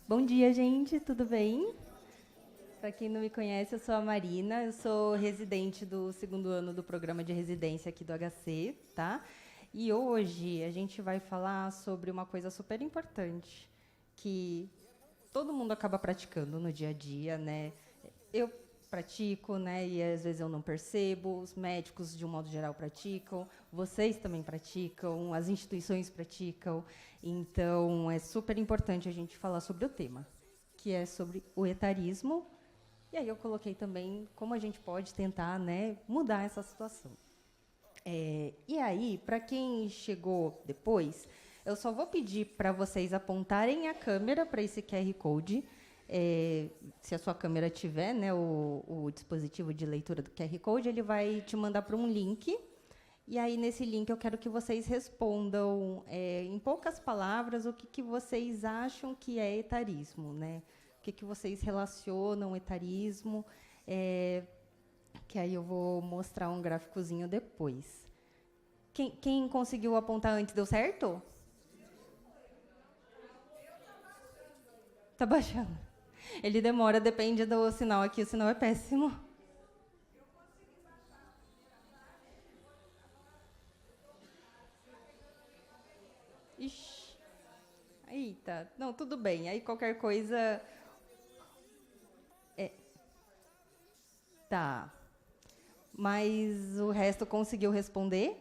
Bom dia, gente, tudo bem? Para quem não me conhece, eu sou a Marina, eu sou residente do segundo ano do programa de residência aqui do HC, tá? E hoje a gente vai falar sobre uma coisa super importante, que todo mundo acaba praticando no dia a dia, né? Eu pratico, né? E às vezes eu não percebo, os médicos, de um modo geral, praticam, vocês também praticam, as instituições praticam. Então, é super importante a gente falar sobre o tema, que é sobre o etarismo. E aí eu coloquei também como a gente pode tentar, né, mudar essa situação. E aí, para quem chegou depois, eu só vou pedir para vocês apontarem a câmera para esse QR Code. Se a sua câmera tiver, né, o dispositivo de leitura do QR Code, ele vai te mandar para um link. E aí, nesse link, eu quero que vocês respondam, em poucas palavras, o que vocês acham que é etarismo, né? O que vocês relacionam etarismo, que aí eu vou mostrar um gráficozinho depois. Quem conseguiu apontar antes, deu certo? Tá baixando. Ele demora, depende do sinal aqui, o sinal é péssimo. Ixi. Eita, não, tudo bem. Aí qualquer coisa. Tá. Mas o resto conseguiu responder?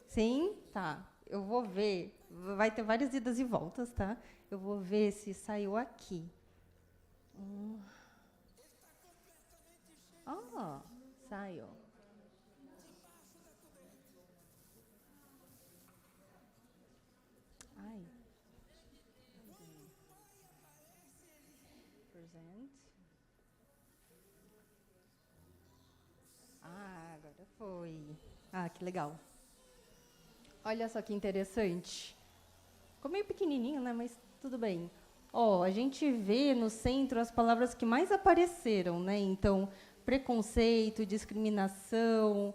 Sim? Tá. Eu vou ver. Vai ter várias idas e voltas, tá? Eu vou ver se saiu aqui. Ah, saiu. Ai. Present. Ah, agora foi. Ah, que legal. Olha só que interessante. Ficou meio pequenininho, né? Mas tudo bem. Ó, a gente vê no centro as palavras que mais apareceram, né? Então, preconceito, discriminação,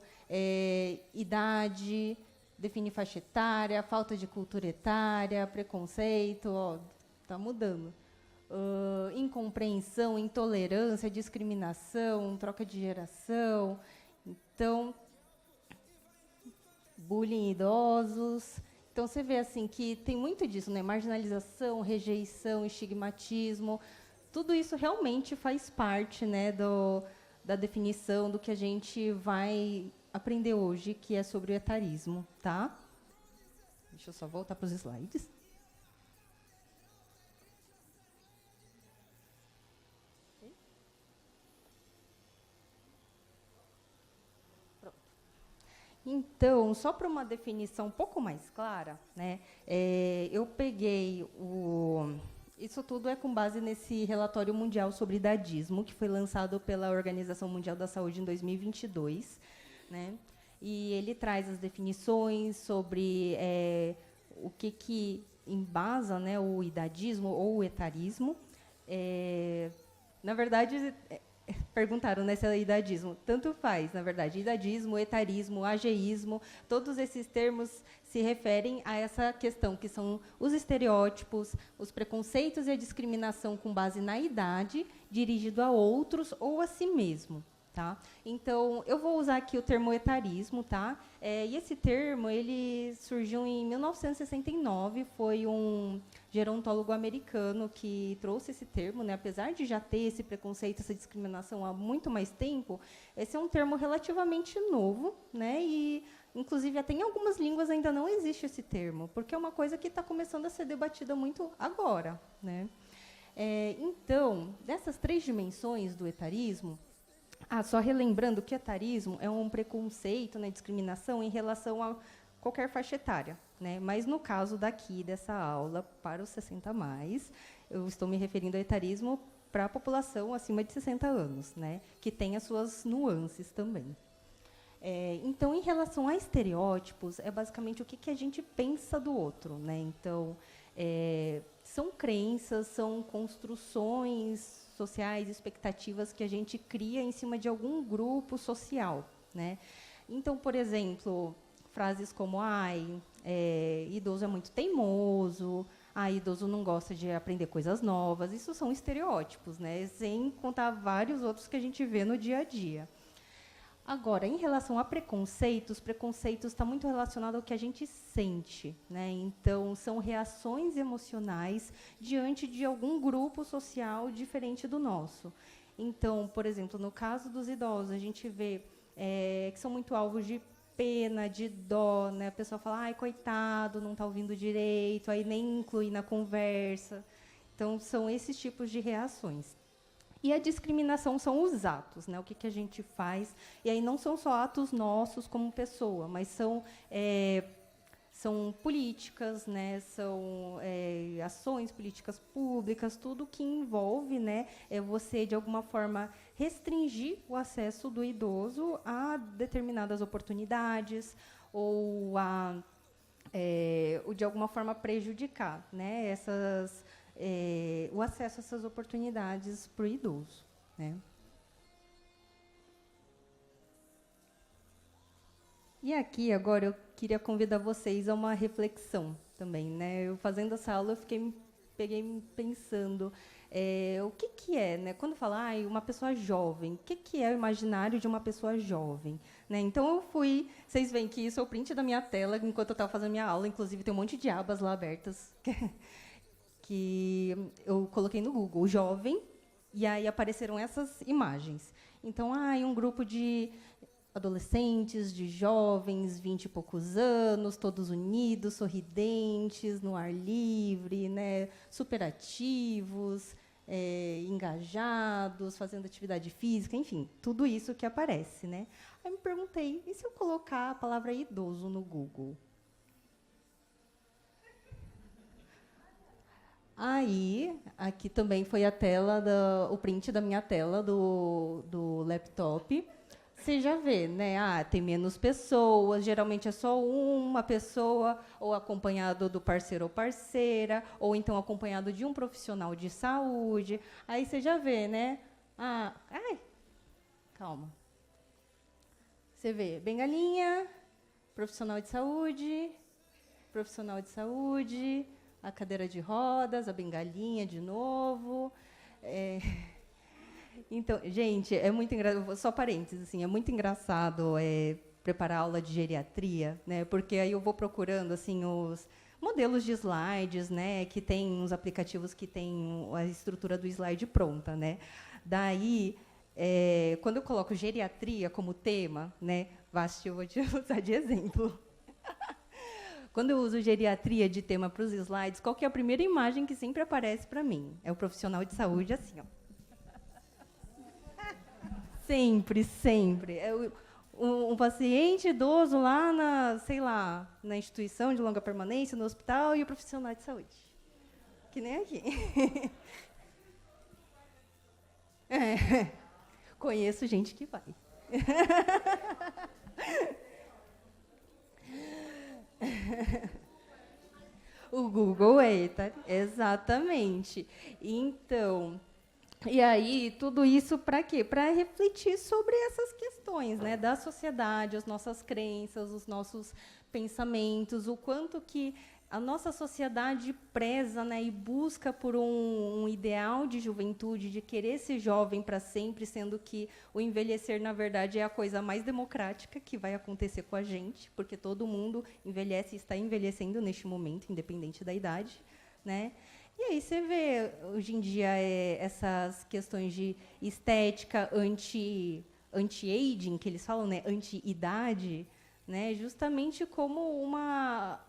idade, definir faixa etária, falta de cultura etária, preconceito, ó, tá mudando. Incompreensão, intolerância, discriminação, troca de geração. Então, bullying em idosos. Então você vê assim que tem muito disso, né? Marginalização, rejeição, estigmatismo. Tudo isso realmente faz parte, né, da definição do que a gente vai aprender hoje, que é sobre o etarismo, tá? Deixa eu só voltar para os slides. Então, só para uma definição um pouco mais clara, né, eu peguei o. Isso tudo é com base nesse relatório mundial sobre idadismo, que foi lançado pela Organização Mundial da Saúde em 2022. Né, e ele traz as definições sobre o que embasa, né, o idadismo ou o etarismo. Na verdade, perguntaram, né, se é idadismo. Tanto faz, na verdade. Idadismo, etarismo, ageísmo, todos esses termos se referem a essa questão, que são os estereótipos, os preconceitos e a discriminação com base na idade, dirigido a outros ou a si mesmo. Tá? Então, eu vou usar aqui o termo etarismo, tá? E esse termo ele surgiu em 1969, foi um gerontólogo americano que trouxe esse termo, né? Apesar de já ter esse preconceito, essa discriminação há muito mais tempo, esse é um termo relativamente novo, né? E, inclusive, até em algumas línguas ainda não existe esse termo, porque é uma coisa que está começando a ser debatida muito agora, né? Então, dessas três dimensões do etarismo, só relembrando que etarismo é um preconceito, né, discriminação em relação a qualquer faixa etária. Né? Mas, no caso daqui, dessa aula, para os 60 mais, eu estou me referindo ao etarismo para a população acima de 60 anos, né? Que tem as suas nuances também. Então, em relação a estereótipos, é basicamente o que a gente pensa do outro. Né? Então, são crenças, são construções sociais, expectativas que a gente cria em cima de algum grupo social. Né? Então, por exemplo, frases como idoso é muito teimoso, idoso não gosta de aprender coisas novas. Isso são estereótipos, né? Sem contar vários outros que a gente vê no dia a dia. Agora, em relação a preconceitos está muito relacionado ao que a gente sente, né? Então, são reações emocionais diante de algum grupo social diferente do nosso. Então, por exemplo, no caso dos idosos, a gente vê que são muito alvos de pena, de dó, né? A pessoa fala, ai, coitado, não está ouvindo direito, aí nem inclui na conversa. Então, são esses tipos de reações. E a discriminação são os atos, né? O que a gente faz. E aí não são só atos nossos como pessoa, mas são políticas, né? São ações, políticas públicas, tudo que envolve, né, você, de alguma forma, restringir o acesso do idoso a determinadas oportunidades ou de alguma forma, prejudicar, né, o acesso a essas oportunidades para o idoso, né? E aqui, agora, eu queria convidar vocês a uma reflexão também, né? Eu, fazendo essa aula, eu peguei pensando, o que é, né? Quando fala, uma pessoa jovem, o que é o imaginário de uma pessoa jovem? Né? Então, eu fui... Vocês veem que isso é o print da minha tela, enquanto eu estava fazendo minha aula, inclusive, tem um monte de abas lá abertas, que eu coloquei no Google, jovem, e aí apareceram essas imagens. Então, um grupo de adolescentes, de jovens, 20 e poucos anos, todos unidos, sorridentes, no ar livre, né, superativos, engajados, fazendo atividade física, enfim, tudo isso que aparece, né? Aí me perguntei, e se eu colocar a palavra idoso no Google? Aí, aqui também foi o print da minha tela do laptop. Você já vê, né? Tem menos pessoas, geralmente é só uma pessoa, ou acompanhado do parceiro ou parceira, ou então acompanhado de um profissional de saúde. Aí você já vê, né? Calma. Você vê bengalinha, profissional de saúde, a cadeira de rodas, a bengalinha de novo. Então, gente, é muito engraçado, só parênteses, assim, é muito engraçado preparar aula de geriatria, né? Porque aí eu vou procurando assim os modelos de slides, né, que tem uns aplicativos que tem a estrutura do slide pronta, né? Daí, quando eu coloco geriatria como tema, né, Vasti, eu vou te usar de exemplo. Quando eu uso geriatria de tema para os slides, qual que é a primeira imagem que sempre aparece para mim? É o profissional de saúde assim, ó. Sempre, sempre. Um paciente idoso lá na instituição de longa permanência, no hospital, e o profissional de saúde. Que nem aqui. Conheço gente que vai. O Google exatamente. Então, e aí, tudo isso para quê? Para refletir sobre essas questões, né, da sociedade, as nossas crenças, os nossos pensamentos, o quanto que a nossa sociedade preza, né, e busca por um ideal de juventude, de querer ser jovem para sempre, sendo que o envelhecer, na verdade, é a coisa mais democrática que vai acontecer com a gente, porque todo mundo envelhece e está envelhecendo neste momento, independente da idade, né? E aí você vê, hoje em dia, essas questões de estética anti-aging, que eles falam, né, anti-idade, né, justamente como uma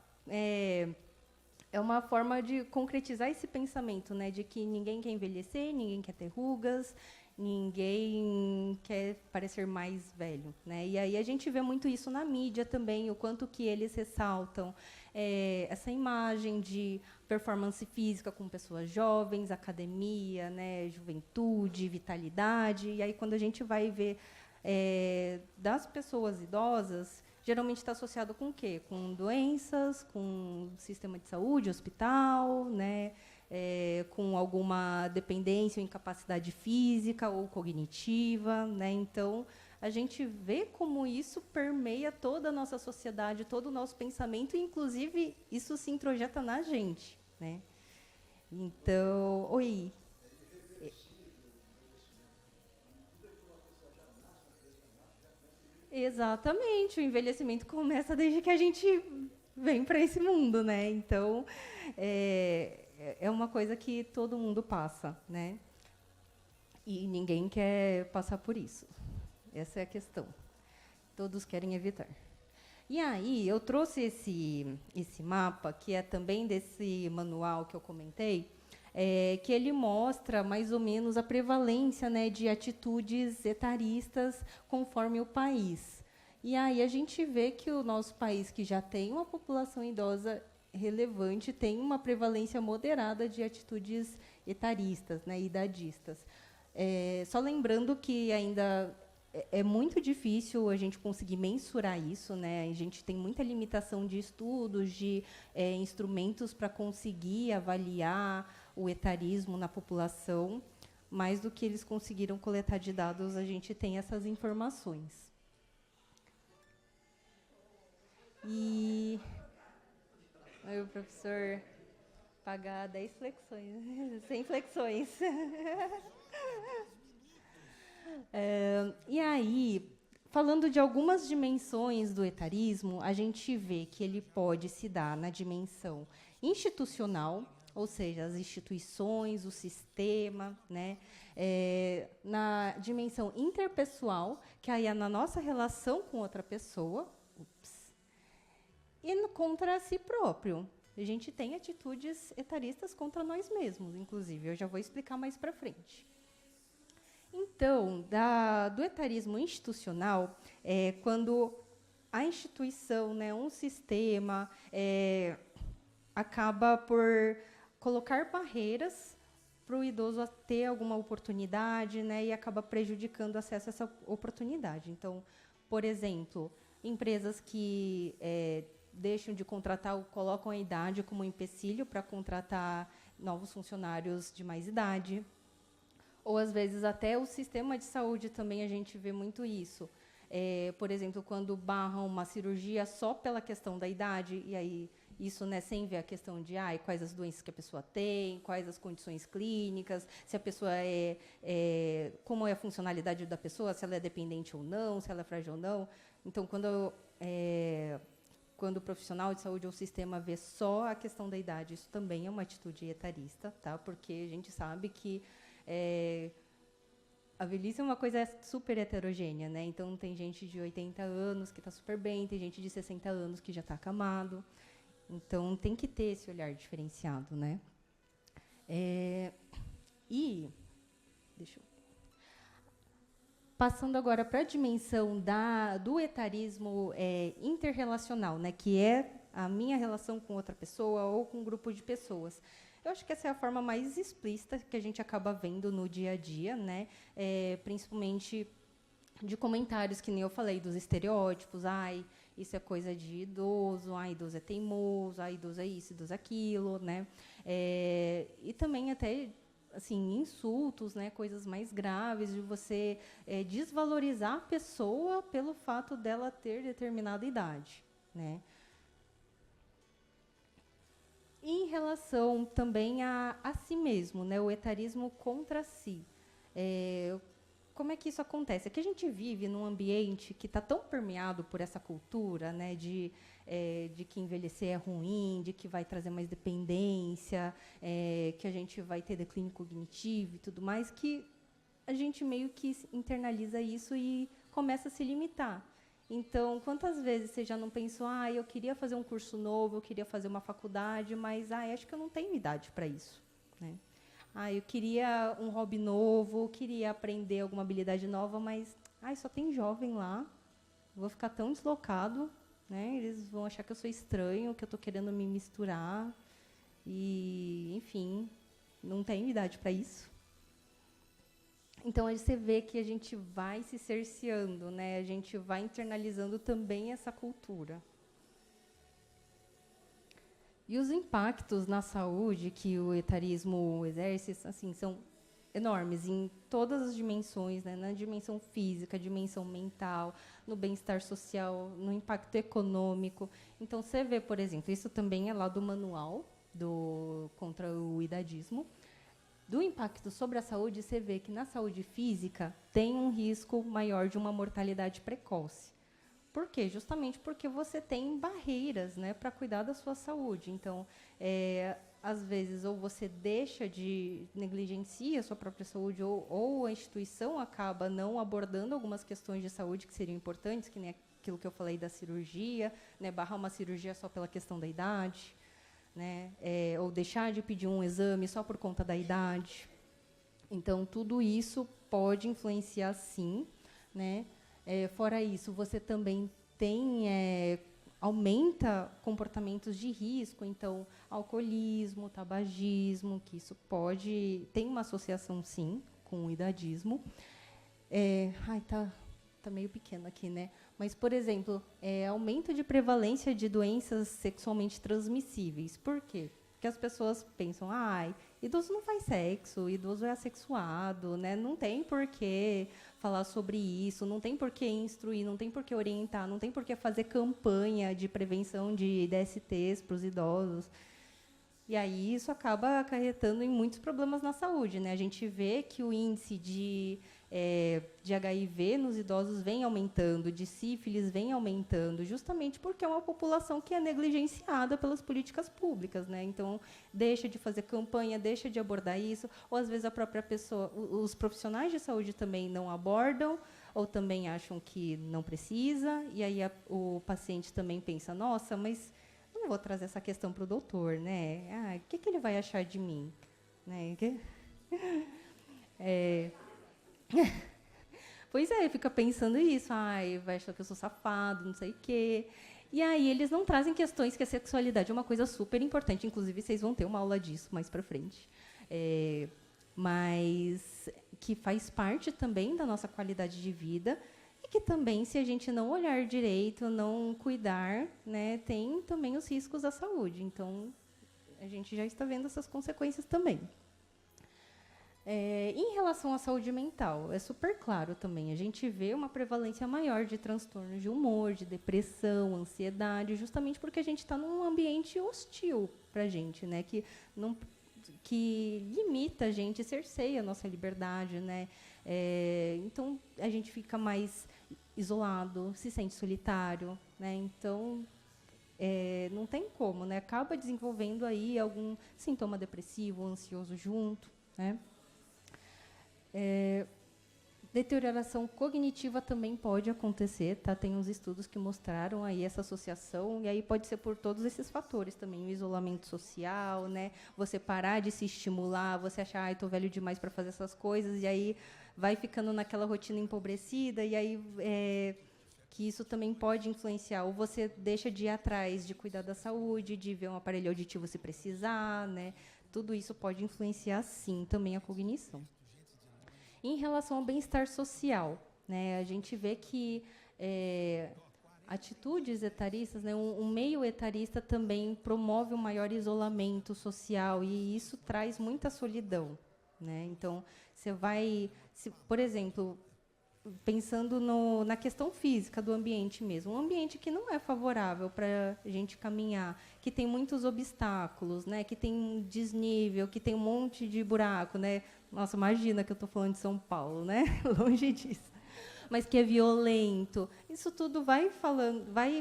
forma de concretizar esse pensamento, né, de que ninguém quer envelhecer, ninguém quer ter rugas, ninguém quer parecer mais velho, né? E aí a gente vê muito isso na mídia também, o quanto que eles ressaltam essa imagem de performance física com pessoas jovens, academia, né, juventude, vitalidade. E aí, quando a gente vai ver das pessoas idosas, geralmente está associado com o quê? Com doenças, com sistema de saúde, hospital, né, com alguma dependência ou incapacidade física ou cognitiva, né? Então, a gente vê como isso permeia toda a nossa sociedade, todo o nosso pensamento, e, inclusive, isso se introjeta na gente, né? Então, oi. Exatamente, o envelhecimento começa desde que a gente vem para esse mundo, né? Então, é uma coisa que todo mundo passa, né? E ninguém quer passar por isso. Essa é a questão. Todos querem evitar. E aí, eu trouxe esse mapa, que é também desse manual que eu comentei, que ele mostra mais ou menos a prevalência, né, de atitudes etaristas conforme o país. E aí a gente vê que o nosso país, que já tem uma população idosa relevante, tem uma prevalência moderada de atitudes etaristas, né, idadistas. Só lembrando que ainda é muito difícil a gente conseguir mensurar isso, né? A gente tem muita limitação de estudos, de instrumentos para conseguir avaliar o etarismo na população. Mais do que eles conseguiram coletar de dados, a gente tem essas informações. E aí o professor pagar 10 flexões, 100 flexões. E aí, falando de algumas dimensões do etarismo, a gente vê que ele pode se dar na dimensão institucional, ou seja, as instituições, o sistema, né? Na dimensão interpessoal, que aí é na nossa relação com outra pessoa, e contra si próprio. A gente tem atitudes etaristas contra nós mesmos, inclusive. Eu já vou explicar mais para frente. Então, do etarismo institucional, quando a instituição, né, um sistema, acaba por colocar barreiras para o idoso ter alguma oportunidade, né, e acaba prejudicando o acesso a essa oportunidade. Então, por exemplo, empresas que deixam de contratar ou colocam a idade como empecilho para contratar novos funcionários de mais idade. Ou, às vezes, até o sistema de saúde também a gente vê muito isso. Por exemplo, quando barram uma cirurgia só pela questão da idade, e aí isso, né, sem ver a questão de quais as doenças que a pessoa tem, quais as condições clínicas, se a pessoa como é a funcionalidade da pessoa, se ela é dependente ou não, se ela é frágil ou não. Então, quando o profissional de saúde ou o sistema vê só a questão da idade, isso também é uma atitude etarista, tá? Porque a gente sabe que a velhice é uma coisa super heterogênea, né? Então, tem gente de 80 anos que está super bem, tem gente de 60 anos que já está acamado. Então, tem que ter esse olhar diferenciado, né? Passando agora para a dimensão do etarismo interrelacional, né? Que é a minha relação com outra pessoa ou com um grupo de pessoas. Eu acho que essa é a forma mais explícita que a gente acaba vendo no dia a dia, né? Principalmente de comentários, que nem eu falei, dos estereótipos. Isso é coisa de idoso, idoso é teimoso, idoso é isso, idoso é aquilo, né? E também até assim, insultos, né, coisas mais graves, de você desvalorizar a pessoa pelo fato dela ter determinada idade, né? Em relação também a si mesmo, né, o etarismo contra si. Como é que isso acontece? É que a gente vive num ambiente que está tão permeado por essa cultura, né, de que envelhecer é ruim, de que vai trazer mais dependência, que a gente vai ter declínio cognitivo e tudo mais, que a gente meio que internaliza isso e começa a se limitar. Então, quantas vezes você já não pensou, eu queria fazer um curso novo, eu queria fazer uma faculdade, mas acho que eu não tenho idade para isso, né? Eu queria um hobby novo, eu queria aprender alguma habilidade nova, mas só tem jovem lá, vou ficar tão deslocado, né? Eles vão achar que eu sou estranho, que eu estou querendo me misturar, e, enfim, não tenho idade para isso. Então, aí você vê que a gente vai se cerceando, né? A gente vai internalizando também essa cultura. E os impactos na saúde que o etarismo exerce, assim, são enormes em todas as dimensões, né? Na dimensão física, dimensão mental, no bem-estar social, no impacto econômico. Então, você vê, por exemplo, isso também é lá do manual, contra o idadismo. Do impacto sobre a saúde, você vê que na saúde física tem um risco maior de uma mortalidade precoce. Por quê? Justamente porque você tem barreiras, né, para cuidar da sua saúde. Então, às vezes, ou você negligencia a sua própria saúde, ou a instituição acaba não abordando algumas questões de saúde que seriam importantes, que nem aquilo que eu falei da cirurgia, né, barrar uma cirurgia só pela questão da idade, né, ou deixar de pedir um exame só por conta da idade. Então, tudo isso pode influenciar, sim, né? Fora isso, você também aumenta comportamentos de risco, então, alcoolismo, tabagismo, que isso tem uma associação, sim, com o idadismo. Tá meio pequeno aqui, né? Mas, por exemplo, aumento de prevalência de doenças sexualmente transmissíveis. Por quê? Porque as pessoas pensam, idoso não faz sexo, idoso é assexuado, né? Não tem por que falar sobre isso, não tem por que instruir, não tem por que orientar, não tem por que fazer campanha de prevenção de DSTs para os idosos. E aí isso acaba acarretando em muitos problemas na saúde, né? A gente vê que o índice de HIV nos idosos vem aumentando, de sífilis vem aumentando, justamente porque é uma população que é negligenciada pelas políticas públicas, né? Então, deixa de fazer campanha, deixa de abordar isso, ou às vezes a própria pessoa, os profissionais de saúde também não abordam, ou também acham que não precisa, e aí o paciente também pensa, nossa, mas eu não vou trazer essa questão para o doutor, né? O que ele vai achar de mim? Né? Pois fica pensando isso, vai achar que eu sou safado, não sei o quê. E aí eles não trazem questões que a sexualidade é uma coisa super importante, inclusive vocês vão ter uma aula disso mais para frente. Mas que faz parte também da nossa qualidade de vida e que também, se a gente não olhar direito, não cuidar, né, tem também os riscos à saúde. Então, a gente já está vendo essas consequências também. Em relação à saúde mental, é super claro também. A gente vê uma prevalência maior de transtornos de humor, de depressão, ansiedade, justamente porque a gente está num ambiente hostil para a gente, né? Que limita a gente, cerceia a nossa liberdade, né? Então, a gente fica mais isolado, se sente solitário, né? Então, não tem como, né? Acaba desenvolvendo aí algum sintoma depressivo, ansioso junto, né? Deterioração cognitiva também pode acontecer, tá? Tem uns estudos que mostraram aí essa associação, e aí pode ser por todos esses fatores também, o isolamento social, né? Você parar de se estimular, você achar, estou velho demais para fazer essas coisas, e aí vai ficando naquela rotina empobrecida, e aí que isso também pode influenciar, ou você deixa de ir atrás de cuidar da saúde, de ver um aparelho auditivo se precisar, né? Tudo isso pode influenciar, sim, também a cognição. Em relação ao bem-estar social, né, a gente vê que atitudes etaristas, né, um meio etarista também promove um maior isolamento social e isso traz muita solidão, né? Então, por exemplo, pensando na questão física do ambiente mesmo, um ambiente que não é favorável para a gente caminhar, que tem muitos obstáculos, né, que tem desnível, que tem um monte de buraco, né? Nossa, imagina que eu estou falando de São Paulo, né? Longe disso. Mas que é violento. Isso tudo vai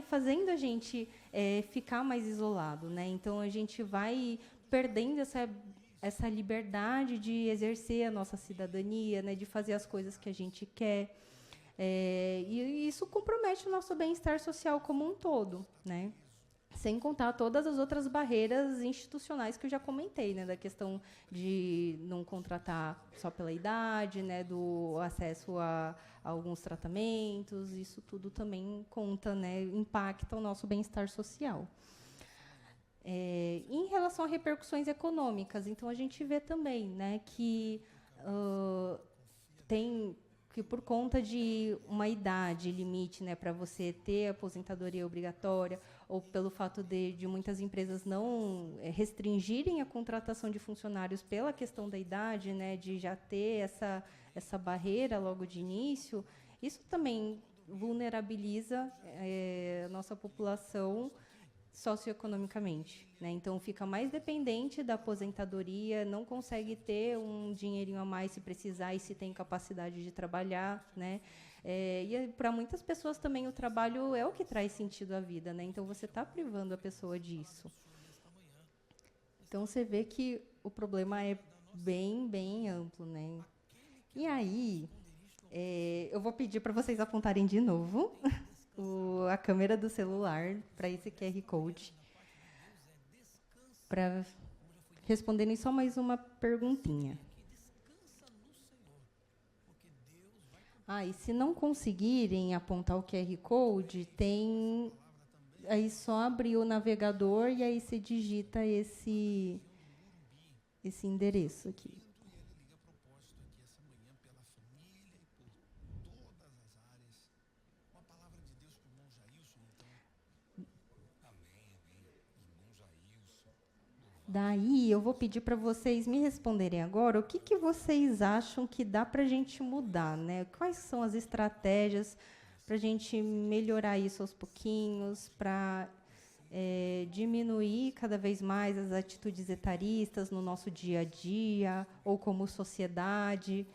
fazendo a gente ficar mais isolado, né? Então a gente vai perdendo essa liberdade de exercer a nossa cidadania, né, de fazer as coisas que a gente quer. E isso compromete o nosso bem-estar social como um todo, né? Sem contar todas as outras barreiras institucionais que eu já comentei, né, da questão de não contratar só pela idade, né, do acesso a alguns tratamentos, isso tudo também conta, né, impacta o nosso bem-estar social. Em relação a repercussões econômicas, então a gente vê também, né, que por conta de uma idade limite, né, para você ter aposentadoria obrigatória, ou pelo fato de muitas empresas não restringirem a contratação de funcionários pela questão da idade, né, de já ter essa barreira logo de início, isso também vulnerabiliza a nossa população socioeconomicamente, né? Então fica mais dependente da aposentadoria, não consegue ter um dinheirinho a mais se precisar e se tem capacidade de trabalhar, né? E para muitas pessoas também o trabalho é o que traz sentido à vida, né? Então você está privando a pessoa disso. Então você vê que o problema é bem amplo, né? E aí eu vou pedir para vocês apontarem de novo a câmera do celular para esse QR Code, para responderem só mais uma perguntinha. E se não conseguirem apontar o QR Code, tem aí só abrir o navegador e aí você digita esse endereço aqui. Daí, eu vou pedir para vocês me responderem agora o que vocês acham que dá para a gente mudar, né? Quais são as estratégias para a gente melhorar isso aos pouquinhos, para diminuir cada vez mais as atitudes etaristas no nosso dia a dia, ou como sociedade.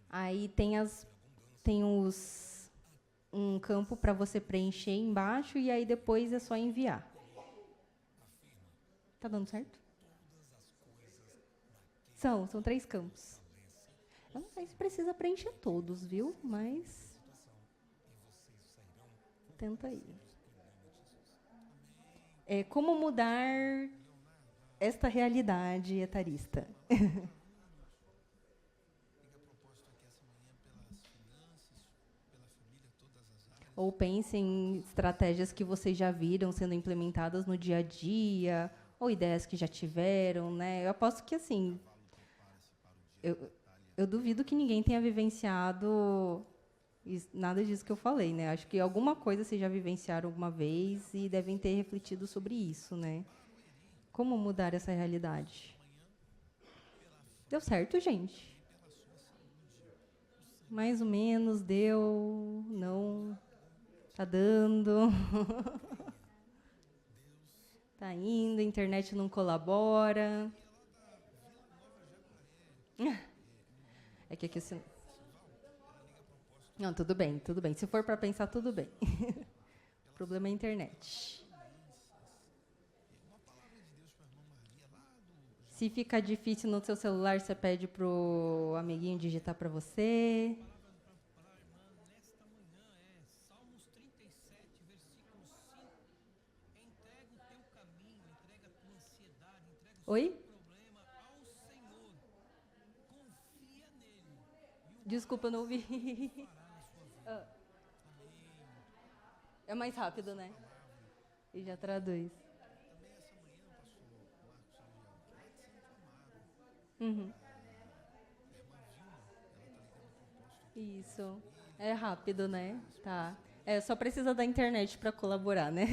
Aí tem um campo para você preencher embaixo, e aí depois é só enviar. Tá dando certo? São 3 campos. Eu não sei se precisa preencher todos, viu? Mas tenta aí. Como mudar esta realidade etarista? Ou pense em estratégias que vocês já viram sendo implementadas no dia a dia, ou ideias que já tiveram, né? Eu aposto que, assim, eu duvido que ninguém tenha vivenciado nada disso que eu falei, né? Acho que alguma coisa vocês já vivenciaram alguma vez e devem ter refletido sobre isso, né? Como mudar essa realidade? Deu certo, gente? Mais ou menos, deu, não, tá dando. Tá indo, a internet não colabora. É que aqui assim... Não, tudo bem, tudo bem. Se for para pensar, tudo bem. O problema é a internet. Se ficar difícil no seu celular, você pede pro amiguinho digitar para você. Oi? Desculpa, eu não ouvi. É mais rápido, né? E já traduz. Uhum. Isso. É rápido, né? Tá. Só precisa da internet para colaborar, né?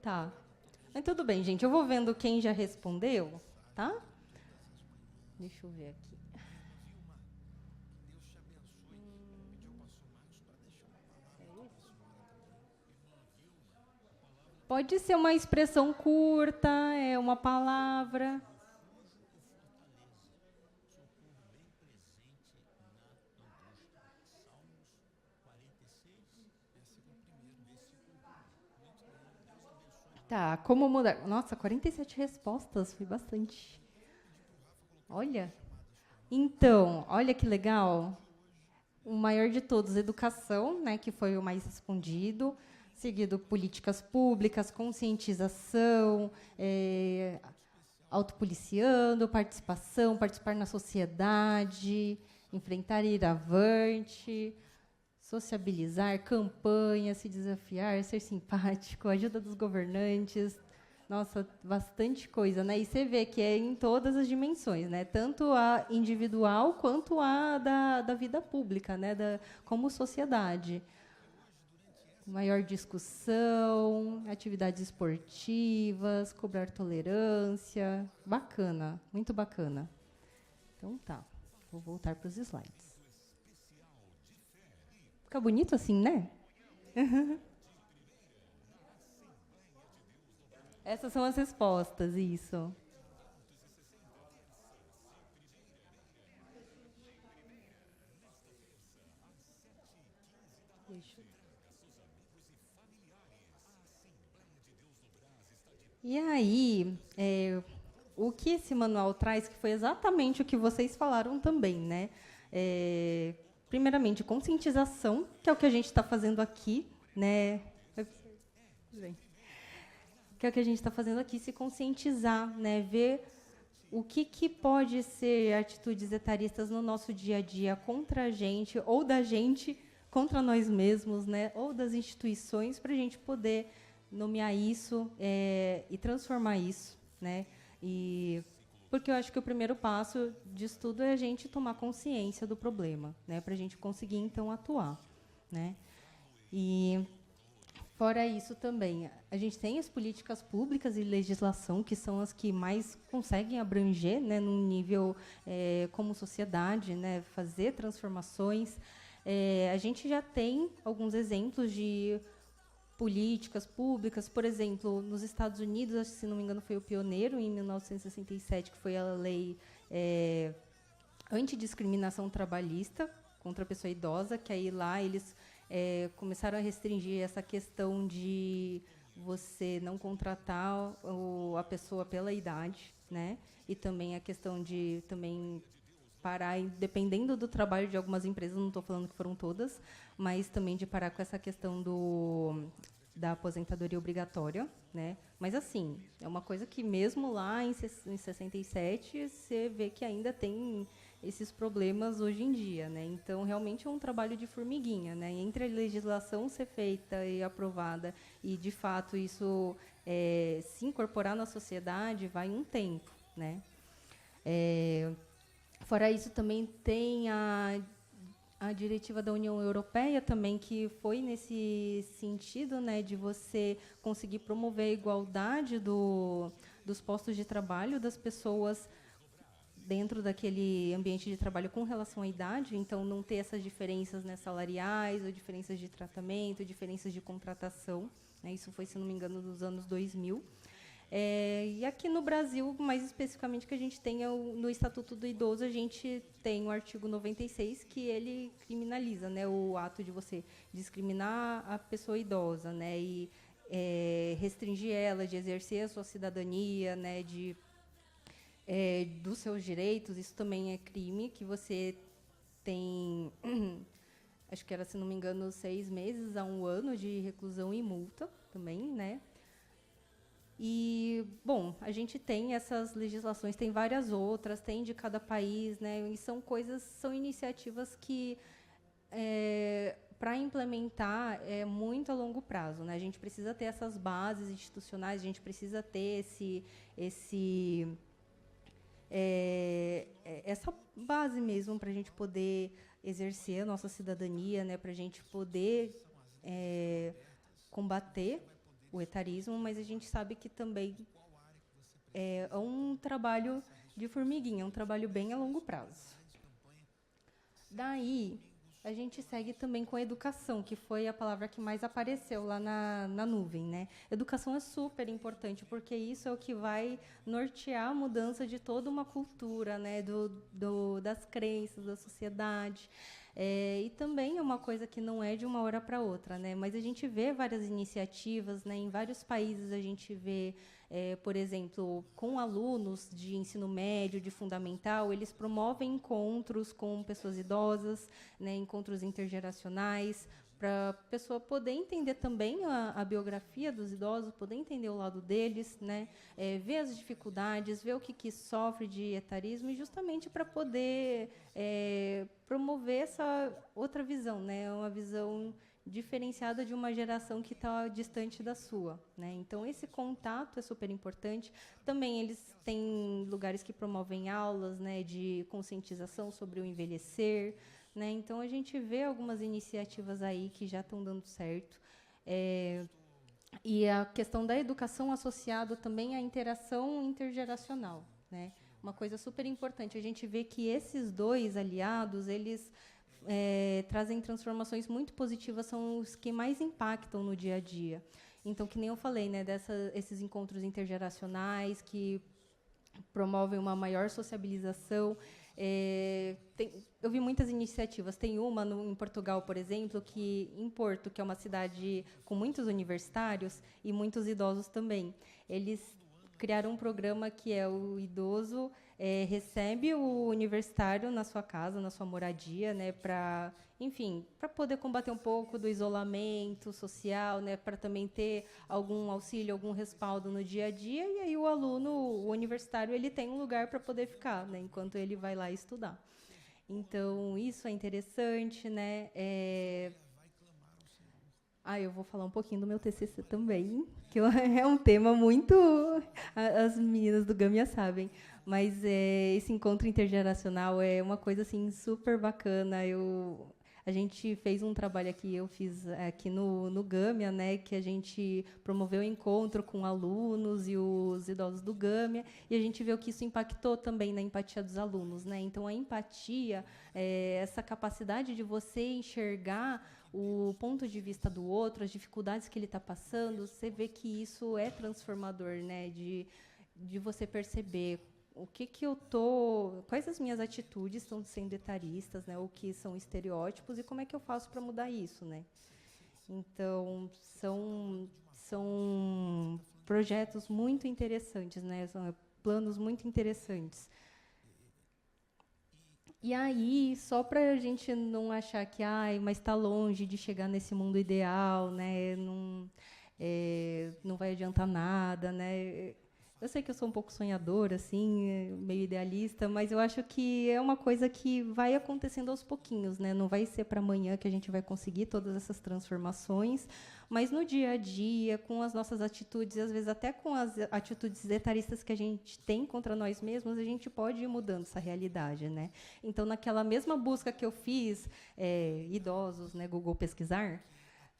Tá. Mas tudo bem, gente. Eu vou vendo quem já respondeu, tá? Deixa eu ver aqui. Pode ser uma expressão curta, uma palavra. Tá, como mudar? Nossa, 47 respostas, foi bastante. Olha. Então, olha que legal. O maior de todos, educação, né, que foi o mais respondido, seguido políticas públicas, conscientização, autopoliciando, participação, participar na sociedade, enfrentar e ir avante, sociabilizar, campanha, se desafiar, ser simpático, ajuda dos governantes. Nossa, bastante coisa, né? E você vê que é em todas as dimensões, né? Tanto a individual quanto a da vida pública, né? Como sociedade. Maior discussão, atividades esportivas, cobrar tolerância. Bacana, muito bacana. Então tá, vou voltar para os slides. Fica bonito assim, né? Essas são as respostas, isso. Deixa eu- E aí, o que esse manual traz, que foi exatamente o que vocês falaram também, né? É, primeiramente, conscientização, que é o que a gente está fazendo aqui, né? Bem, que é o que a gente está fazendo aqui, se conscientizar, né? Ver o que pode ser atitudes etaristas no nosso dia a dia contra a gente, ou da gente contra nós mesmos, né? Ou das instituições, para a gente poder nomear isso e transformar isso, né? E porque eu acho que o primeiro passo disso tudo é a gente tomar consciência do problema, né? Para a gente conseguir então atuar, né? E fora isso também, a gente tem as políticas públicas e legislação que são as que mais conseguem abranger, né, num nível como sociedade, né, fazer transformações. A gente já tem alguns exemplos de políticas públicas, por exemplo, nos Estados Unidos, acho que, se não me engano, foi o pioneiro em 1967, que foi a lei antidiscriminação trabalhista contra a pessoa idosa, que aí lá eles começaram a restringir essa questão de você não contratar a pessoa pela idade, né? E também a questão de também parar, dependendo do trabalho de algumas empresas, não estou falando que foram todas, mas também de parar com essa questão da aposentadoria obrigatória, né? Mas assim, é uma coisa que mesmo lá em 67 você vê que ainda tem esses problemas hoje em dia, né? Então realmente é um trabalho de formiguinha, né? Entre a legislação ser feita e aprovada e de fato isso se incorporar na sociedade vai um tempo, né? Fora isso também tem a diretiva da União Europeia também, que foi nesse sentido, né, de você conseguir promover a igualdade dos postos de trabalho das pessoas dentro daquele ambiente de trabalho com relação à idade, então não ter essas diferenças, né, salariais, ou diferenças de tratamento, diferenças de contratação, né, isso foi, se não me engano, dos anos 2000. E aqui no Brasil, mais especificamente, que a gente tem no Estatuto do Idoso, a gente tem o artigo 96, que ele criminaliza, né, o ato de você discriminar a pessoa idosa, né, e restringir ela de exercer a sua cidadania, né, dos seus direitos. Isso também é crime, que você tem, acho que era, se não me engano, 6 meses a 1 ano de reclusão e multa também, né? E, bom, a gente tem essas legislações, tem várias outras, tem de cada país, né? E são iniciativas que, para implementar, é muito a longo prazo, né? A gente precisa ter essas bases institucionais, a gente precisa ter essa base mesmo para a gente poder exercer a nossa cidadania, né? Para a gente poder combater o etarismo, mas a gente sabe que também é um trabalho de formiguinha, é um trabalho bem a longo prazo. Daí, a gente segue também com a educação, que foi a palavra que mais apareceu lá na nuvem, né? Educação é super importante, porque isso é o que vai nortear a mudança de toda uma cultura, né? Das crenças, da sociedade. E também é uma coisa que não é de uma hora para outra, né? Mas a gente vê várias iniciativas, né? Em vários países a gente vê, por exemplo, com alunos de ensino médio, de fundamental, eles promovem encontros com pessoas idosas, né? Encontros intergeracionais, para a pessoa poder entender também a biografia dos idosos, poder entender o lado deles, né? Ver as dificuldades, ver o que sofre de etarismo, e justamente para poder promover essa outra visão, né? Uma visão diferenciada de uma geração que está distante da sua, né? Então esse contato é super importante. Também eles têm lugares que promovem aulas, né, de conscientização sobre o envelhecer, né? Então a gente vê algumas iniciativas aí que já estão dando certo. E a questão da educação associada também à interação intergeracional, né? Uma coisa super importante. A gente vê que esses dois aliados, eles trazem transformações muito positivas, são os que mais impactam no dia a dia. Então, que nem eu falei, né, esses encontros intergeracionais que promovem uma maior sociabilização. Eu vi muitas iniciativas. Tem uma em Portugal, por exemplo, em Porto, que é uma cidade com muitos universitários e muitos idosos também. Eles criaram um programa que é o idoso recebe o universitário na sua casa, na sua moradia, né, para, enfim, para poder combater um pouco do isolamento social, né, para também ter algum auxílio, algum respaldo no dia a dia. E aí o aluno, o universitário, ele tem um lugar para poder ficar, né, enquanto ele vai lá estudar. Então isso é interessante, né? Eu vou falar um pouquinho do meu TCC também, que é um tema muito... As meninas do Gâmia sabem, mas esse encontro intergeracional é uma coisa assim, super bacana. A gente fez um trabalho aqui, eu fiz aqui no Gâmia, né, que a gente promoveu o encontro com alunos e os idosos do Gâmia, e a gente viu que isso impactou também na empatia dos alunos, né? Então, a empatia, essa capacidade de você enxergar o ponto de vista do outro, as dificuldades que ele está passando, você vê que isso é transformador, né? De você perceber quais as minhas atitudes estão sendo etaristas, né? O que são estereótipos e como é que eu faço para mudar isso, né? Então, são projetos muito interessantes, né? São planos muito interessantes. E aí, só para a gente não achar que, mas está longe de chegar nesse mundo ideal, né? Não vai adiantar nada, né? Eu sei que eu sou um pouco sonhadora, assim, meio idealista, mas eu acho que é uma coisa que vai acontecendo aos pouquinhos, né? Não vai ser para amanhã que a gente vai conseguir todas essas transformações, mas no dia a dia, com as nossas atitudes, e às vezes até com as atitudes etaristas que a gente tem contra nós mesmos, a gente pode ir mudando essa realidade, né? Então, naquela mesma busca que eu fiz, idosos, né, Google pesquisar,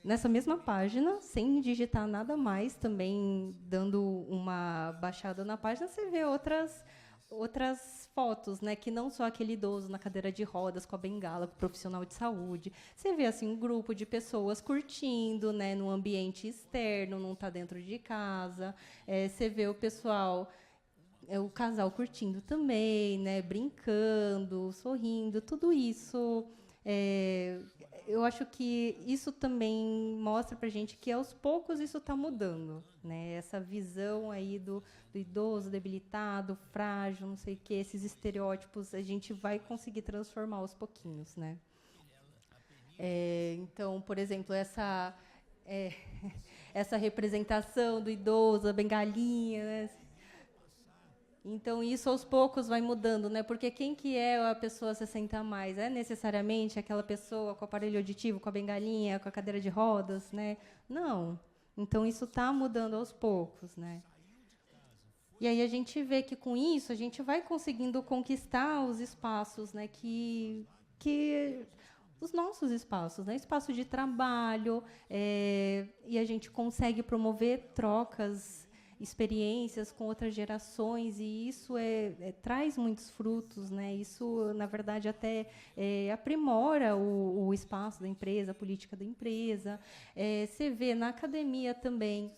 nessa mesma página, sem digitar nada mais, também dando uma baixada na página, você vê outras fotos, né, que não só aquele idoso na cadeira de rodas com a bengala, com o profissional de saúde. Você vê assim um grupo de pessoas curtindo, né, no ambiente externo, não está dentro de casa. Você vê o pessoal, o casal curtindo também, né, brincando, sorrindo, tudo isso. Eu acho que isso também mostra para a gente que, aos poucos, isso está mudando, né? Essa visão aí do idoso debilitado, frágil, não sei o quê, esses estereótipos, a gente vai conseguir transformar aos pouquinhos, né? Então, por exemplo, essa representação do idoso, a bengalinha, né? Então, isso aos poucos vai mudando, né? Porque quem que é a pessoa 60 a mais? É necessariamente aquela pessoa com o aparelho auditivo, com a bengalinha, com a cadeira de rodas, né? Não. Então, isso está mudando aos poucos, né? E aí a gente vê que, com isso, a gente vai conseguindo conquistar os espaços, né? Os nossos espaços, né? Espaço de trabalho, e a gente consegue promover trocas, experiências com outras gerações, e isso traz muitos frutos, né? Isso, na verdade, até aprimora o espaço da empresa, a política da empresa. Você vê na academia também,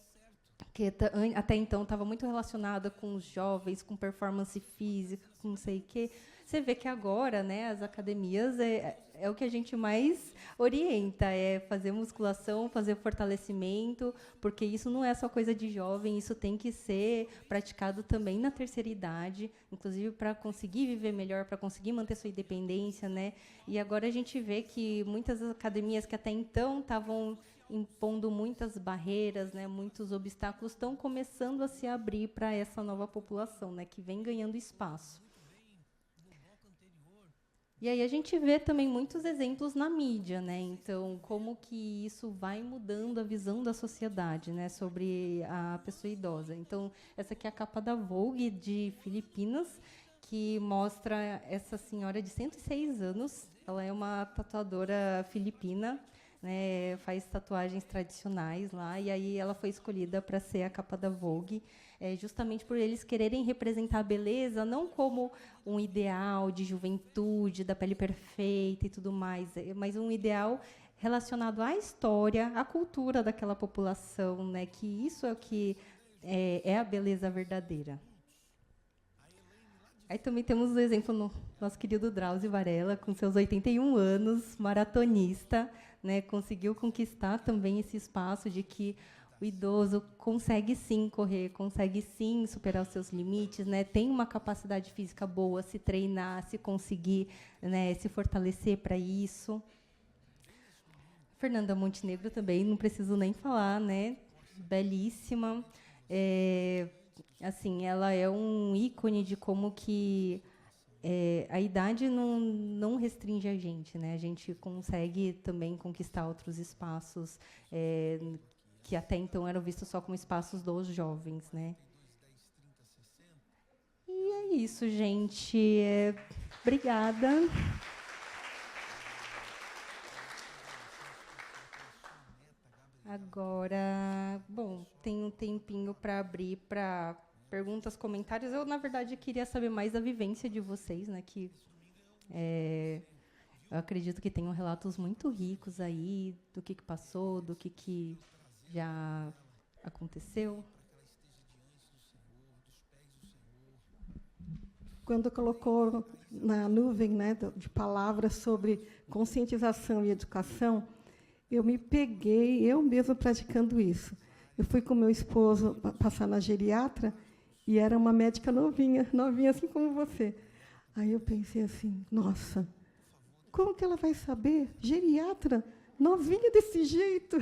que até então estava muito relacionada com os jovens, com performance física, com não sei o quê. Você vê que agora, né, as academias é o que a gente mais orienta, é fazer musculação, fazer fortalecimento, porque isso não é só coisa de jovem, isso tem que ser praticado também na terceira idade, inclusive para conseguir viver melhor, para conseguir manter sua independência, né? E agora a gente vê que muitas academias que até então estavam impondo muitas barreiras, né, muitos obstáculos, estão começando a se abrir para essa nova população, né, que vem ganhando espaço. E aí a gente vê também muitos exemplos na mídia, né? Então, como que isso vai mudando a visão da sociedade, né, sobre a pessoa idosa. Então, essa aqui é a capa da Vogue de Filipinas, que mostra essa senhora de 106 anos. Ela é uma tatuadora filipina, né, faz tatuagens tradicionais lá, e aí ela foi escolhida para ser a capa da Vogue, justamente por eles quererem representar a beleza não como um ideal de juventude, da pele perfeita e tudo mais, mas um ideal relacionado à história, à cultura daquela população, né? Que isso é o que é a beleza verdadeira. Aí também temos o exemplo no nosso querido Drauzio Varela, com seus 81 anos, maratonista, né, conseguiu conquistar também esse espaço de que o idoso consegue sim correr, consegue sim superar os seus limites, né, tem uma capacidade física boa, se treinar, se conseguir, né, se fortalecer para isso. Fernanda Montenegro também, não preciso nem falar, né, belíssima. Assim, ela é um ícone de como que a idade não restringe a gente, né? A gente consegue também conquistar outros espaços que até então eram vistos só como espaços dos jovens, né? E é isso, gente. Obrigada. Agora, bom, tem um tempinho para abrir para perguntas, comentários. Eu, na verdade, queria saber mais da vivência de vocês, né? Que eu acredito que tenham relatos muito ricos aí do que passou, do que já aconteceu. Quando colocou na nuvem, né, de palavras sobre conscientização e educação, eu me peguei, eu mesma praticando isso. Eu fui com meu esposo passar na geriatra e era uma médica novinha, novinha assim como você. Aí eu pensei assim, nossa, como que ela vai saber? Geriatra, novinha desse jeito.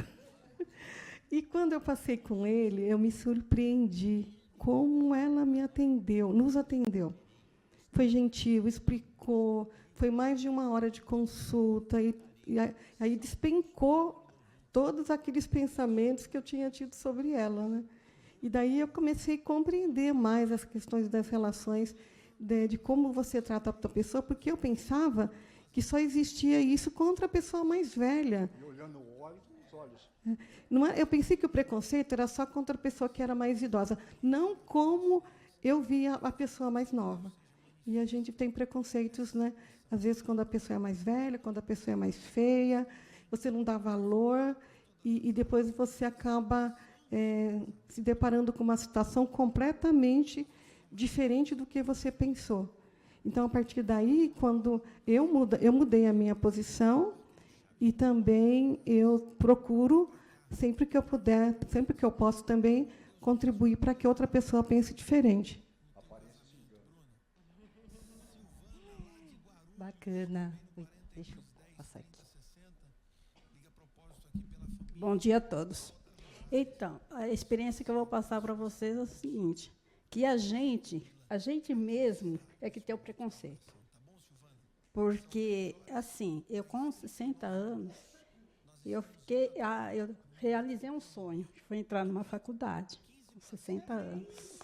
E quando eu passei com ele, eu me surpreendi como ela me atendeu, nos atendeu. Foi gentil, explicou, foi mais de 1 hora de consulta, e aí despencou todos aqueles pensamentos que eu tinha tido sobre ela, né? E daí eu comecei a compreender mais as questões das relações, de como você trata a outra pessoa, porque eu pensava que só existia isso contra a pessoa mais velha. E olhando o olho nos olhos. Eu pensei que o preconceito era só contra a pessoa que era mais idosa, não como eu via a pessoa mais nova. E a gente tem preconceitos, né? Às vezes, quando a pessoa é mais velha, quando a pessoa é mais feia, você não dá valor, e depois você acaba se deparando com uma situação completamente diferente do que você pensou. Então, a partir daí, quando eu mudei a minha posição, e também eu procuro, sempre que eu puder, sempre que eu posso também, contribuir para que outra pessoa pense diferente. Bacana. Deixa eu passar aqui. Bom dia a todos. Então, a experiência que eu vou passar para vocês é o seguinte, que a gente mesmo é que tem o preconceito. Porque, assim, eu com 60 anos, eu realizei um sonho, que foi entrar numa faculdade, com 60 anos.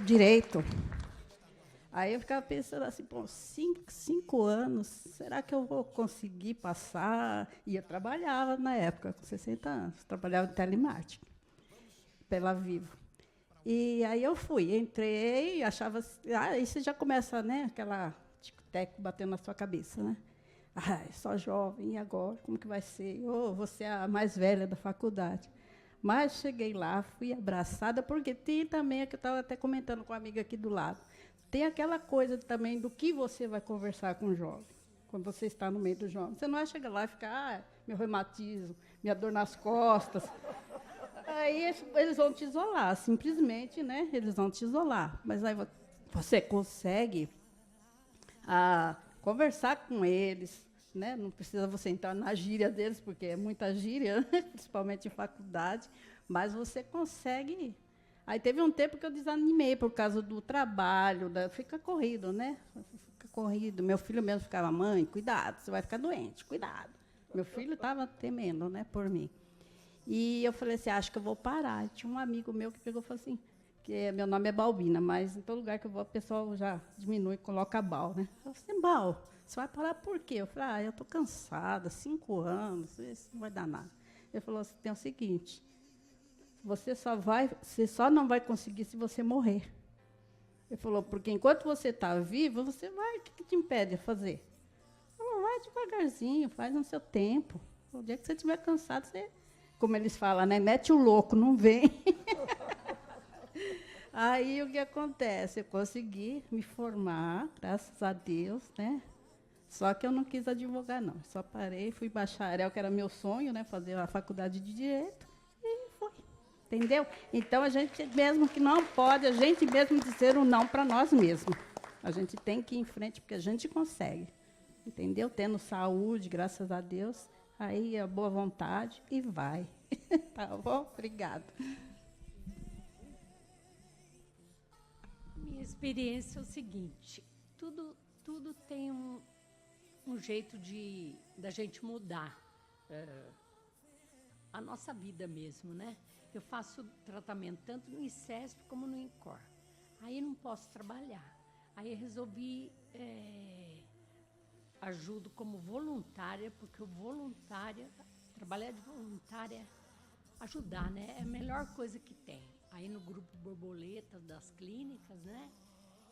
Direito. Aí eu ficava pensando assim, pô, 5 anos, será que eu vou conseguir passar? E eu trabalhava na época, com 60 anos, trabalhava em telemarketing, pela Vivo. E aí eu fui, entrei, achava assim, aí você já começa, né, aquela tic-tac batendo na sua cabeça, né? Só jovem, e agora? Como que vai ser? Você é a mais velha da faculdade. Mas cheguei lá, fui abraçada, porque tem também, que eu estava até comentando com a amiga aqui do lado, tem aquela coisa também do que você vai conversar com o jovem, quando você está no meio do jovem. Você não vai chegar lá e ficar, meu reumatismo, minha dor nas costas. Aí eles vão te isolar, simplesmente, né? Eles vão te isolar. Mas aí você consegue conversar com eles, né? Não precisa você entrar na gíria deles, porque é muita gíria, né? Principalmente em faculdade, mas você consegue. Aí teve um tempo que eu desanimei por causa do trabalho, fica corrido, né? Fica corrido. Meu filho mesmo ficava, mãe, cuidado, você vai ficar doente, cuidado. Meu filho estava temendo, né, por mim. E eu falei assim, acho que eu vou parar. E tinha um amigo meu que pegou e falou assim, que meu nome é Balbina, mas em todo lugar que eu vou, o pessoal já diminui e coloca Bal, né? Eu falei assim, Bal, você vai parar por quê? Eu falei, eu estou cansada, 5 anos, isso não vai dar nada. Ele falou assim, tem o seguinte, você só não vai conseguir se você morrer. Ele falou, porque enquanto você está vivo, você vai, o que te impede de fazer? Não vai Vai devagarzinho, faz no seu tempo. O dia que você estiver cansado, você, como eles falam, né? Mete o louco, não vem. Aí, o que acontece? Eu consegui me formar, graças a Deus, né? Só que eu não quis advogar, não. Só parei, fui bacharel, que era meu sonho, né? Fazer a faculdade de Direito, e foi. Entendeu? Então, a gente mesmo que não pode, a gente mesmo dizer um não para nós mesmos. A gente tem que ir em frente, porque a gente consegue. Entendeu? Tendo saúde, graças a Deus, aí a boa vontade e vai. Tá bom? Obrigada. Minha experiência é o seguinte, tudo tem um jeito da gente mudar a nossa vida mesmo, né? Eu faço tratamento tanto no ICESP como no INCOR. Aí não posso trabalhar. Aí eu resolvi, ajudo como voluntária, porque trabalhar de voluntária, ajudar, né? É a melhor coisa que tem. Aí no grupo Borboletas das clínicas, né?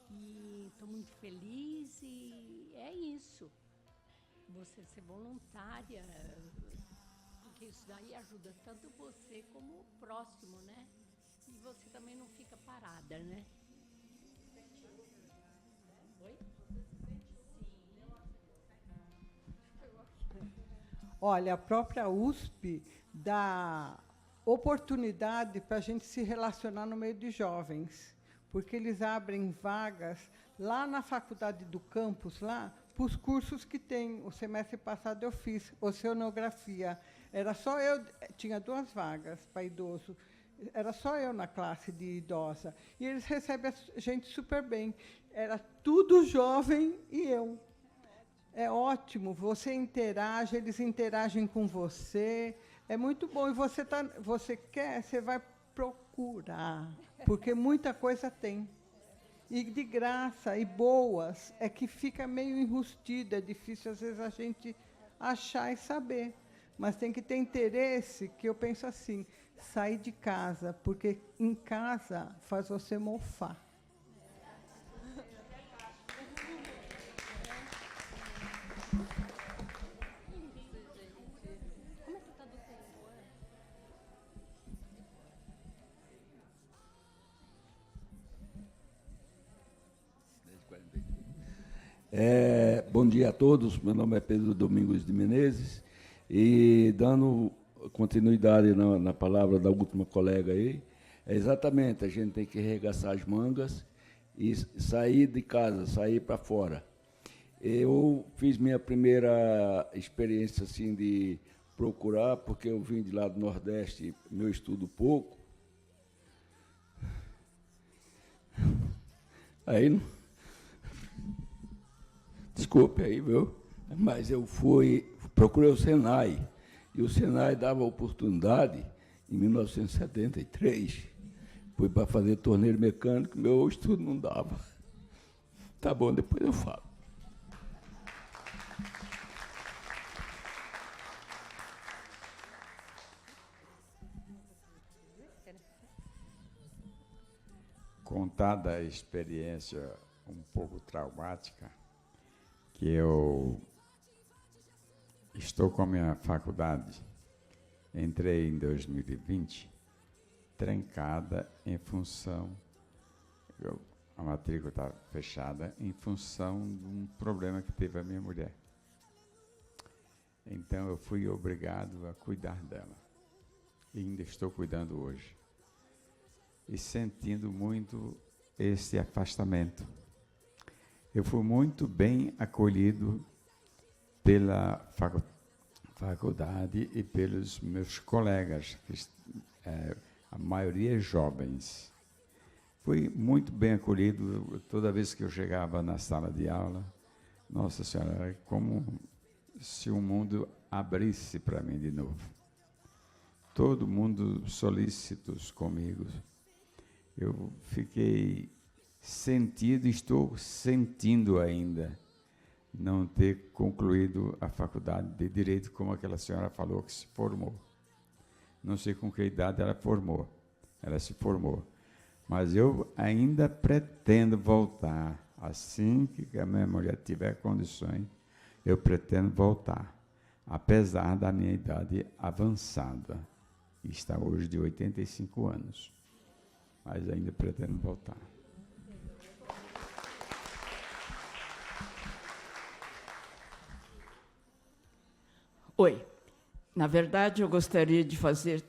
E estou muito feliz e é isso. Você ser voluntária, porque isso daí ajuda tanto você como o próximo, né? E você também não fica parada, né? Oi? Olha, a própria USP dá oportunidade para a gente se relacionar no meio de jovens, porque eles abrem vagas lá na faculdade do campus, lá, para os cursos que tem. O semestre passado eu fiz oceanografia. Era só eu, tinha 2 vagas para idoso, era só eu na classe de idosa. E eles recebem a gente super bem. Era tudo jovem e eu. É ótimo, você interage, eles interagem com você. É muito bom. E você quer, você vai procurar, porque muita coisa tem. E de graça, e boas, é que fica meio enrustida, é difícil, às vezes, a gente achar e saber. Mas tem que ter interesse, que eu penso assim, sair de casa, porque em casa faz você mofar. Bom dia a todos, meu nome é Pedro Domingos de Menezes, e dando continuidade na palavra da última colega aí, exatamente, a gente tem que arregaçar as mangas e sair de casa, sair para fora. Eu fiz minha primeira experiência assim, de procurar, porque eu vim de lá do Nordeste, meu estudo pouco. Aí, desculpe aí, viu? Mas eu procurei o Senai, e o Senai dava oportunidade, em 1973, fui para fazer torneiro mecânico, meu estudo não dava. Tá bom, depois eu falo. Contada a experiência um pouco traumática, que eu estou com a minha faculdade, entrei em 2020, trancada em função, a matrícula está fechada, em função de um problema que teve a minha mulher. Então, eu fui obrigado a cuidar dela. E ainda estou cuidando hoje. E sentindo muito esse afastamento. Eu fui muito bem acolhido pela faculdade e pelos meus colegas, que, a maioria jovens. Fui muito bem acolhido toda vez que eu chegava na sala de aula. Nossa Senhora, era como se o mundo abrisse para mim de novo. Todo mundo solícitos comigo. Eu fiquei sentido, estou sentindo ainda, não ter concluído a faculdade de Direito, como aquela senhora falou que se formou. Não sei com que idade ela formou, ela se formou. Mas eu ainda pretendo voltar, assim que a minha mulher tiver condições, eu pretendo voltar, apesar da minha idade avançada. Está hoje de 85 anos, mas ainda pretendo voltar. Oi. Na verdade, eu gostaria de fazer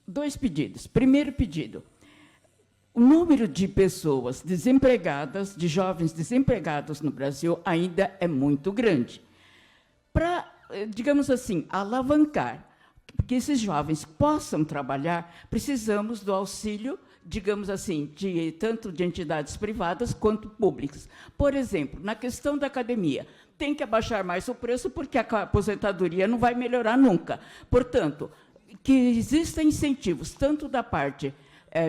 2 pedidos. Primeiro pedido: o número de pessoas desempregadas, de jovens desempregados no Brasil, ainda é muito grande. Para, digamos assim, alavancar que esses jovens possam trabalhar, precisamos do auxílio, digamos assim, tanto de entidades privadas quanto públicas. Por exemplo, na questão da academia, tem que abaixar mais o preço, porque a aposentadoria não vai melhorar nunca. Portanto, que existam incentivos, tanto da parte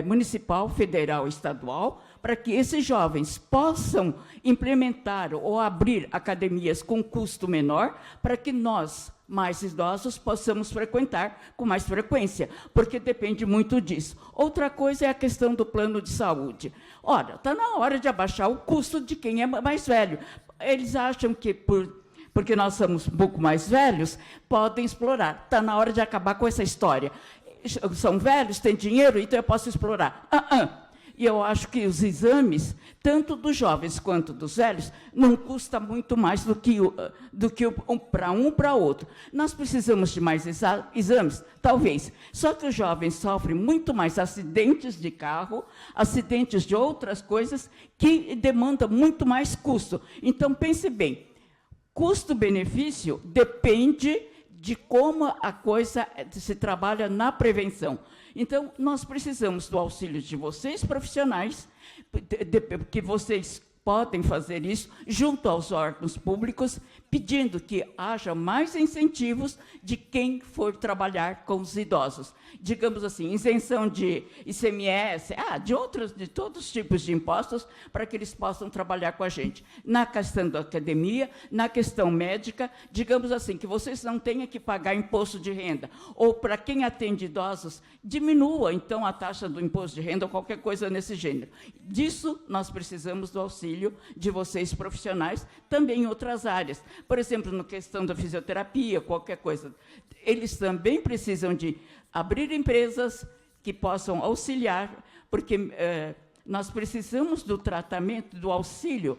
municipal, federal e estadual, para que esses jovens possam implementar ou abrir academias com custo menor, para que nós, mais idosos, possamos frequentar com mais frequência, porque depende muito disso. Outra coisa é a questão do plano de saúde. Ora, está na hora de abaixar o custo de quem é mais velho. Eles acham que, porque nós somos um pouco mais velhos, podem explorar. Está na hora de acabar com essa história. São velhos, têm dinheiro, então eu posso explorar. E eu acho que os exames, tanto dos jovens quanto dos velhos, não custa muito mais do que para um para outro. Nós precisamos de mais exames? Talvez. Só que os jovens sofrem muito mais acidentes de carro, acidentes de outras coisas, que demandam muito mais custo. Então, pense bem, custo-benefício depende de como a coisa se trabalha na prevenção. Então, nós precisamos do auxílio de vocês, profissionais, que vocês podem fazer isso junto aos órgãos públicos, pedindo que haja mais incentivos de quem for trabalhar com os idosos. Digamos assim, isenção de ICMS, de todos os tipos de impostos, para que eles possam trabalhar com a gente. Na questão da academia, na questão médica, digamos assim, que vocês não tenham que pagar imposto de renda, ou para quem atende idosos, diminua, então, a taxa do imposto de renda, ou qualquer coisa nesse gênero. Disso, nós precisamos do auxílio de vocês, profissionais, também em outras áreas. Por exemplo, na questão da fisioterapia, qualquer coisa. Eles também precisam de abrir empresas que possam auxiliar, porque nós precisamos do tratamento, do auxílio,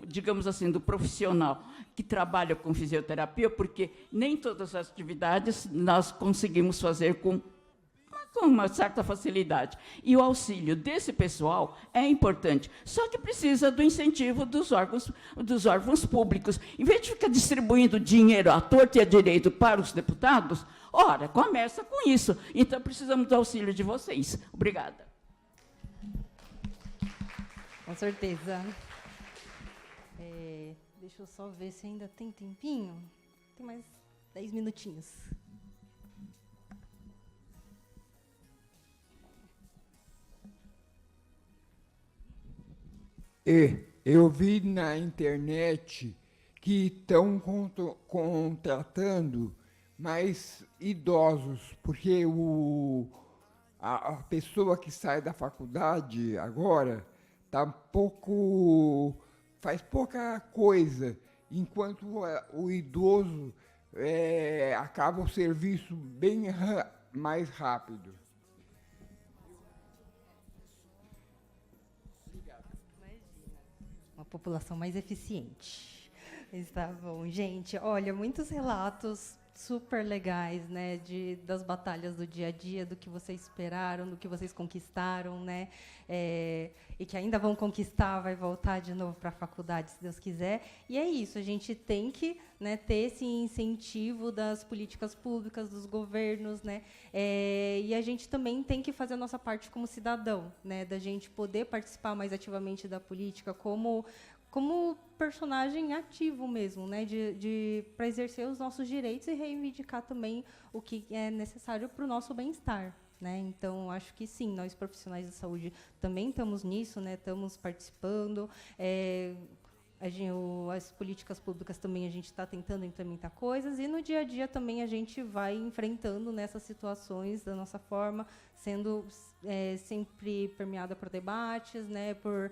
digamos assim, do profissional que trabalha com fisioterapia, porque nem todas as atividades nós conseguimos fazer com uma certa facilidade. E o auxílio desse pessoal é importante, só que precisa do incentivo dos órgãos públicos. Em vez de ficar distribuindo dinheiro à torta e à direito para os deputados, ora, começa com isso. Então, precisamos do auxílio de vocês. Obrigada. Com certeza. Deixa eu só ver se ainda tem tempinho. Tem mais 10 minutinhos. Eu vi na internet que estão contratando mais idosos, porque a pessoa que sai da faculdade agora faz pouca coisa, enquanto o idoso acaba o serviço bem mais rápido. Uma população mais eficiente. Está bom, gente. Olha, muitos relatos super legais, né, das batalhas do dia a dia, do que vocês esperaram, do que vocês conquistaram, né, e que ainda vão conquistar, vai voltar de novo para a faculdade, se Deus quiser. E é isso, a gente tem que, né, ter esse incentivo das políticas públicas, dos governos, né, e a gente também tem que fazer a nossa parte como cidadão, né, da gente poder participar mais ativamente da política como personagem ativo mesmo, né, para exercer os nossos direitos e reivindicar também o que é necessário para o nosso bem-estar, né? Então, acho que sim, nós profissionais da saúde também estamos nisso, né? Estamos participando. As políticas públicas também a gente está tentando implementar coisas, e no dia a dia também a gente vai enfrentando nessas situações da nossa forma, sendo sempre permeada por debates, né, por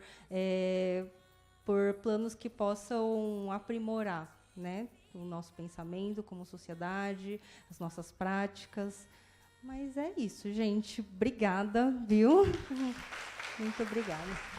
planos que possam aprimorar, né, o nosso pensamento como sociedade, as nossas práticas. Mas é isso, gente. Obrigada, viu? Muito obrigada.